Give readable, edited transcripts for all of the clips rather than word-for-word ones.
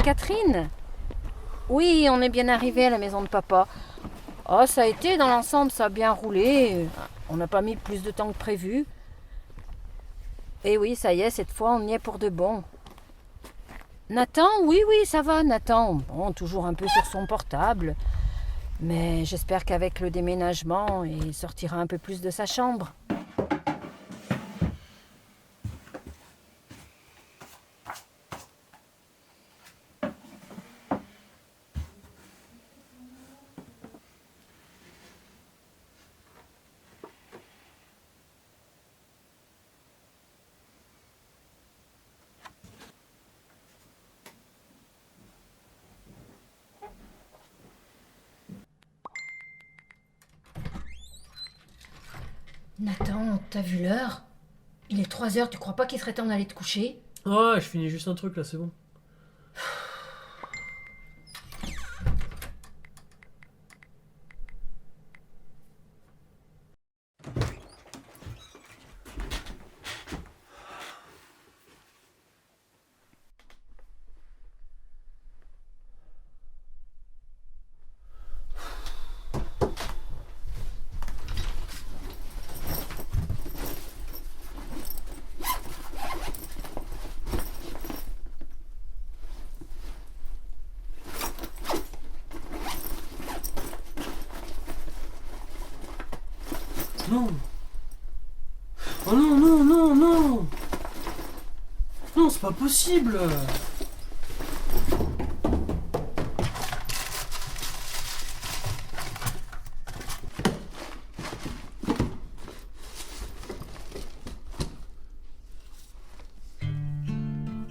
Catherine? Oui, on est bien arrivé à la maison de papa. Oh, ça a été dans l'ensemble, ça a bien roulé. On n'a pas mis plus de temps que prévu. Et oui, ça y est, cette fois, on y est pour de bon. Nathan, oui, ça va, Nathan. Bon, toujours un peu sur son portable. Mais j'espère qu'avec le déménagement, il sortira un peu plus de sa chambre. Nathan, t'as vu l'heure? Il est 3 heures, tu crois pas qu'il serait temps d'aller te coucher? Ouais, je finis juste un truc là, c'est bon. Non. Oh non, non, non, non. Non, c'est pas possible.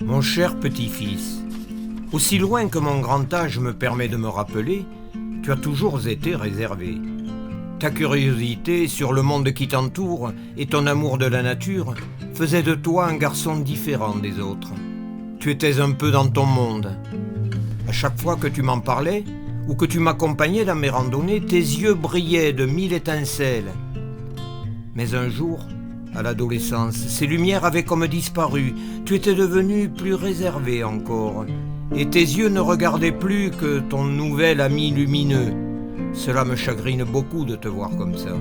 Mon cher petit-fils, aussi loin que mon grand âge me permet de me rappeler, tu as toujours été réservé. Ta curiosité sur le monde qui t'entoure et ton amour de la nature faisaient de toi un garçon différent des autres. Tu étais un peu dans ton monde. À chaque fois que tu m'en parlais ou que tu m'accompagnais dans mes randonnées, tes yeux brillaient de 1000 étincelles. Mais un jour, à l'adolescence, ces lumières avaient comme disparu. Tu étais devenu plus réservé encore. Et tes yeux ne regardaient plus que ton nouvel ami lumineux. Cela me chagrine beaucoup de te voir comme ça.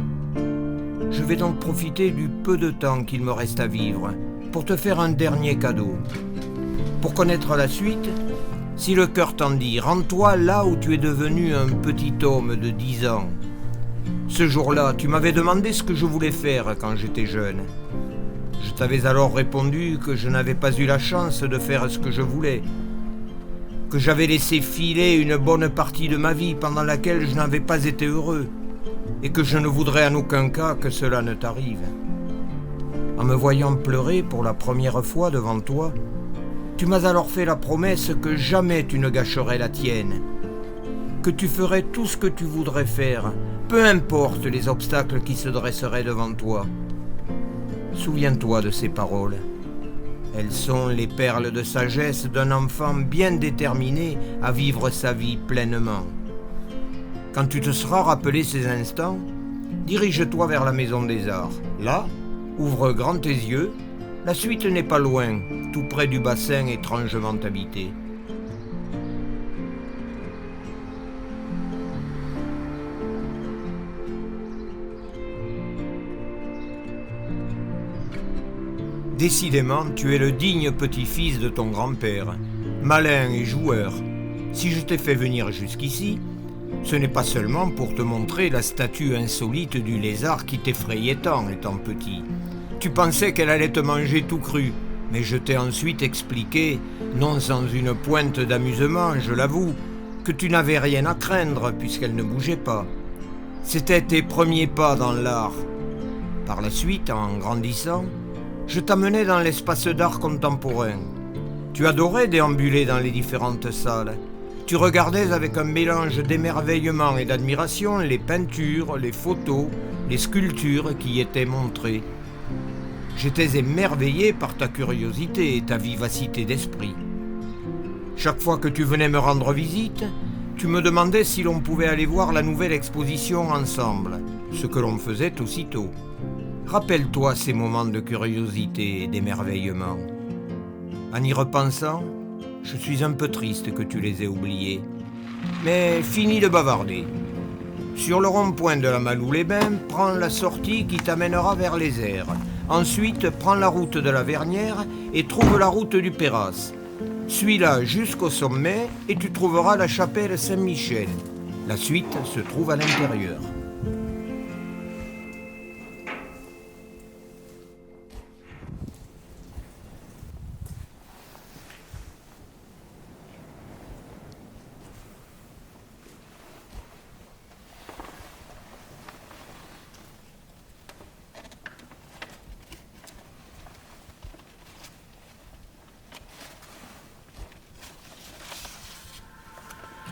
Je vais donc profiter du peu de temps qu'il me reste à vivre pour te faire un dernier cadeau. Pour connaître la suite, si le cœur t'en dit, rends-toi là où tu es devenu un petit homme de 10 ans. Ce jour-là, tu m'avais demandé ce que je voulais faire quand j'étais jeune. Je t'avais alors répondu que je n'avais pas eu la chance de faire ce que je voulais, que j'avais laissé filer une bonne partie de ma vie pendant laquelle je n'avais pas été heureux, et que je ne voudrais en aucun cas que cela ne t'arrive. En me voyant pleurer pour la première fois devant toi, tu m'as alors fait la promesse que jamais tu ne gâcherais la tienne, que tu ferais tout ce que tu voudrais faire, peu importe les obstacles qui se dresseraient devant toi. Souviens-toi de ces paroles. Elles sont les perles de sagesse d'un enfant bien déterminé à vivre sa vie pleinement. Quand tu te seras rappelé ces instants, dirige-toi vers la Maison des Arts. Là, ouvre grand tes yeux, la suite n'est pas loin, tout près du bassin étrangement habité. Décidément, tu es le digne petit-fils de ton grand-père, malin et joueur. Si je t'ai fait venir jusqu'ici, ce n'est pas seulement pour te montrer la statue insolite du lézard qui t'effrayait tant étant petit. Tu pensais qu'elle allait te manger tout cru, mais je t'ai ensuite expliqué, non sans une pointe d'amusement, je l'avoue, que tu n'avais rien à craindre puisqu'elle ne bougeait pas. C'était tes premiers pas dans l'art. Par la suite, en grandissant, je t'amenais dans l'espace d'art contemporain. Tu adorais déambuler dans les différentes salles. Tu regardais avec un mélange d'émerveillement et d'admiration les peintures, les photos, les sculptures qui y étaient montrées. J'étais émerveillé par ta curiosité et ta vivacité d'esprit. Chaque fois que tu venais me rendre visite, tu me demandais si l'on pouvait aller voir la nouvelle exposition ensemble, ce que l'on faisait aussitôt. Rappelle-toi ces moments de curiosité et d'émerveillement. En y repensant, Je suis un peu triste que tu les aies oubliés. Mais fini de bavarder. Sur le rond-point de la Malou-les-Bains, prends la sortie qui t'amènera vers les airs. Ensuite, prends la route de la Vernière et trouve la route du Péras. Suis-la jusqu'au sommet et tu trouveras la chapelle Saint-Michel. La suite se trouve à l'intérieur.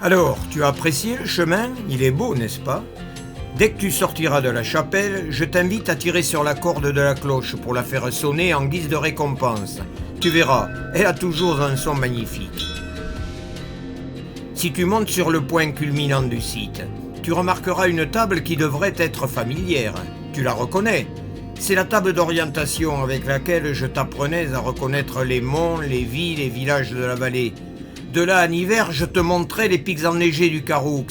Alors, tu as apprécié le chemin? Il est beau, n'est-ce pas? Dès que tu sortiras de la chapelle, je t'invite à tirer sur la corde de la cloche pour la faire sonner en guise de récompense. Tu verras, elle a toujours un son magnifique. Si tu montes sur le point culminant du site, tu remarqueras une table qui devrait être familière. Tu la reconnais? C'est la table d'orientation avec laquelle je t'apprenais à reconnaître les monts, les villes et villages de la vallée. De là en hiver, je te montrais les pics enneigés du Caroux.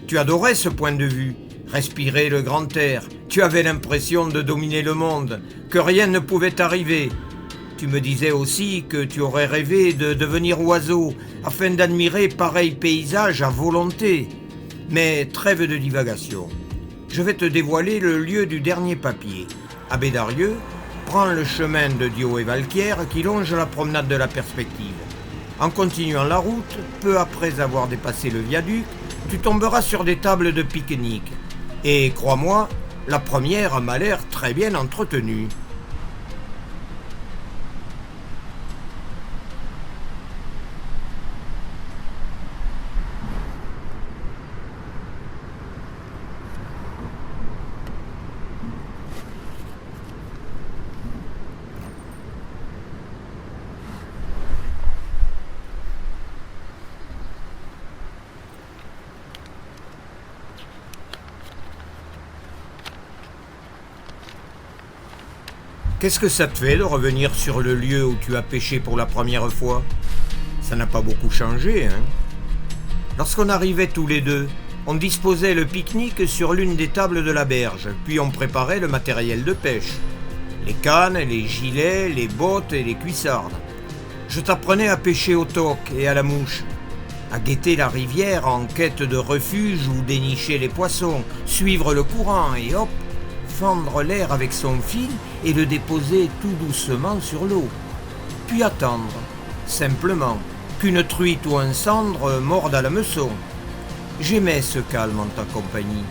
Tu adorais ce point de vue. Respirer le grand air. Tu avais l'impression de dominer le monde, que rien ne pouvait t'arriver. Tu me disais aussi que tu aurais rêvé de devenir oiseau, afin d'admirer pareil paysage à volonté. Mais trêve de divagation. Je vais te dévoiler le lieu du dernier papier. À Bédarieux, prends le chemin de Dio et Valquière qui longe la promenade de la Perspective. En continuant la route, peu après avoir dépassé le viaduc, tu tomberas sur des tables de pique-nique. Et crois-moi, la première m'a l'air très bien entretenue. Qu'est-ce que ça te fait de revenir sur le lieu où tu as pêché pour la première fois? Ça n'a pas beaucoup changé, hein? Lorsqu'on arrivait tous les deux, on disposait le pique-nique sur l'une des tables de la berge, puis on préparait le matériel de pêche. Les cannes, les gilets, les bottes et les cuissardes. Je t'apprenais à pêcher au toc et à la mouche, à guetter la rivière en quête de refuge où dénicher les poissons, suivre le courant et hop, fendre l'air avec son fil et le déposer tout doucement sur l'eau. Puis attendre, simplement, qu'une truite ou un cendre morde à l'hameçon. J'aimais ce calme en ta compagnie.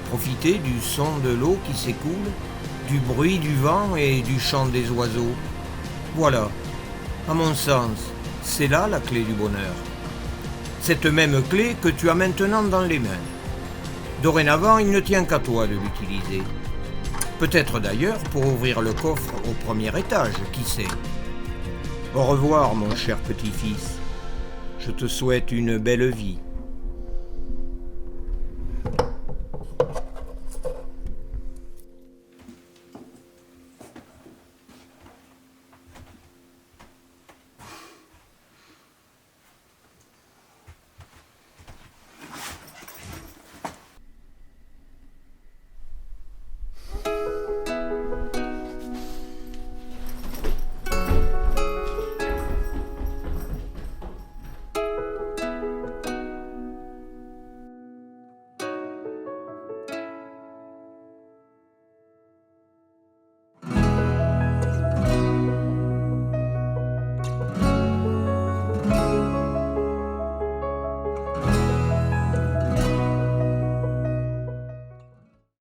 Profiter du son de l'eau qui s'écoule, du bruit du vent et du chant des oiseaux. Voilà, à mon sens, c'est là la clé du bonheur. Cette même clé que tu as maintenant dans les mains. Dorénavant, il ne tient qu'à toi de l'utiliser. Peut-être d'ailleurs pour ouvrir le coffre au premier étage, qui sait. Au revoir, mon cher petit-fils. Je te souhaite une belle vie.